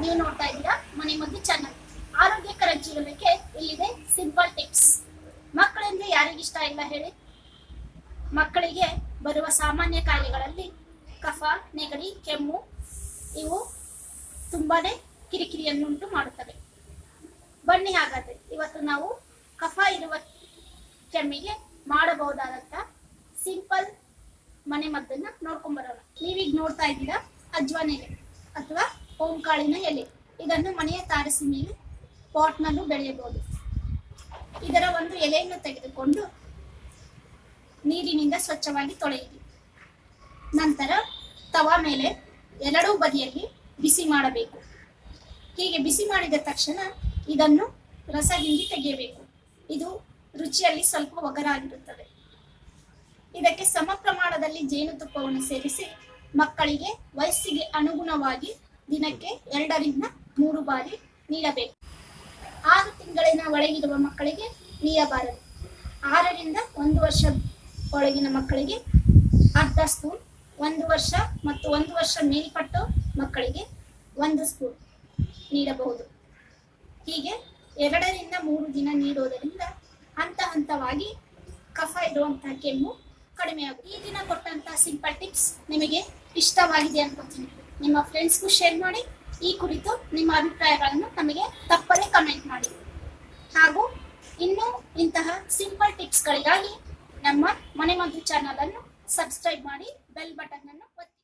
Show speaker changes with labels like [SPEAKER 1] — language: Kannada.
[SPEAKER 1] ನೀವು ನೋಡ್ತಾ ಇದ್ದೀರಾ ಮನೆಮದ್ದು ಚಾನಲ್. ಆರೋಗ್ಯಕರ ಜೀವನಕ್ಕೆ ಇಲ್ಲಿದೆ ಸಿಂಪಲ್ ಟಿಪ್ಸ್. ಮಕ್ಕಳೆಂದ್ರೆ ಯಾರಿಗಿಷ್ಟ ಇಲ್ಲ ಹೇಳಿ? ಮಕ್ಕಳಿಗೆ ಬರುವ ಸಾಮಾನ್ಯ ಕಾಯಿಲೆಗಳಲ್ಲಿ ಕಫ, ನೆಗಡಿ, ಕೆಮ್ಮು ಇವು ತುಂಬಾನೇ ಕಿರಿಕಿರಿಯನ್ನುಂಟು ಮಾಡುತ್ತವೆ. ಬನ್ನಿ ಹಾಗಾದ್ರೆ ಇವತ್ತು ನಾವು ಕಫ ಇರುವ ಕೆಮ್ಮಿಗೆ ಮಾಡಬಹುದಾದಂತ ಸಿಂಪಲ್ ಮನೆ ಮದ್ದನ್ನ ನೋಡ್ಕೊಂಡ್ ಬರೋಣ. ನೀವೀಗ ನೋಡ್ತಾ ಇದ್ದೀರಾ ಅಜ್ವಾನ್ ಎಲೆ ಅಥವಾ ಓಂಕಾಳಿನ ಎಲೆ. ಇದನ್ನು ಮನೆಯ ತಾರಸಿ ಮೇಲೆ ಪಾಟ್ನಲ್ಲೂ ಬೆಳೆಯಬಹುದು. ಇದರ ಒಂದು ಎಲೆಯನ್ನು ತೆಗೆದುಕೊಂಡು ನೀರಿನಿಂದ ಸ್ವಚ್ಛವಾಗಿ ತೊಳೆಯಿರಿ. ನಂತರ ತವಾ ಮೇಲೆ ಎರಡೂ ಬದಿಯಲ್ಲಿ ಬಿಸಿ ಮಾಡಬೇಕು. ಹೀಗೆ ಬಿಸಿ ಮಾಡಿದ ತಕ್ಷಣ ಇದನ್ನು ರಸ ಹಿಂಡಿ ತೆಗೆಯಬೇಕು. ಇದು ರುಚಿಯಲ್ಲಿ ಸ್ವಲ್ಪ ಒಗರಾಗಿರುತ್ತದೆ. ಇದಕ್ಕೆ ಸಮ ಪ್ರಮಾಣದಲ್ಲಿ ಜೇನುತುಪ್ಪವನ್ನು ಸೇರಿಸಿ ಮಕ್ಕಳಿಗೆ ವಯಸ್ಸಿಗೆ ಅನುಗುಣವಾಗಿ ದಿನಕ್ಕೆ 2 ರಿಂದ 3 ಬಾರಿ ನೀಡಬೇಕು. 6 ತಿಂಗಳಿನ ಒಳಗಿರುವ ಮಕ್ಕಳಿಗೆ ನೀಡಬಾರದು. 6 ರಿಂದ 1 ವರ್ಷ ಒಳಗಿನ ಮಕ್ಕಳಿಗೆ ಅರ್ಧ ಸ್ಪೂನ್, 1 ವರ್ಷ ಮತ್ತು 1 ವರ್ಷ ಮೇಲ್ಪಟ್ಟ ಮಕ್ಕಳಿಗೆ 1 ಸ್ಪೂನ್ ನೀಡಬಹುದು. ಹೀಗೆ 2 ರಿಂದ 3 ದಿನ ನೀಡುವುದರಿಂದ ಹಂತ ಹಂತವಾಗಿ ಕಫ ಇರುವಂತಹ ಕೆಮ್ಮು ಕಡಿಮೆಯಾಗುತ್ತೆ. ಈ ದಿನ ಕೊಟ್ಟಂತಹ ಸಿಂಪಲ್ ಟಿಪ್ಸ್ ನಿಮಗೆ ಇಷ್ಟವಾಗಿದೆ ಅನ್ಕೋತೀನಿ. ನಿಮ್ಮ ಫ್ರೆಂಡ್ಸ್ಗೂ ಶೇರ್ ಮಾಡಿ. ಈ ಕುರಿತು ನಿಮ್ಮ ಅಭಿಪ್ರಾಯಗಳನ್ನು ನಮಗೆ ತಪ್ಪದೇ ಕಮೆಂಟ್ ಮಾಡಿ. ಹಾಗೂ ಇನ್ನೂ ಇಂತಹ ಸಿಂಪಲ್ ಟಿಪ್ಸ್ಗಳಿಗಾಗಿ ನಮ್ಮ ಮನೆಮದ್ದು ಚಾನಲ್ ಅನ್ನು ಸಬ್ಸ್ಕ್ರೈಬ್ ಮಾಡಿ, ಬೆಲ್ ಬಟನ್ ಅನ್ನು ಒತ್ತಿ.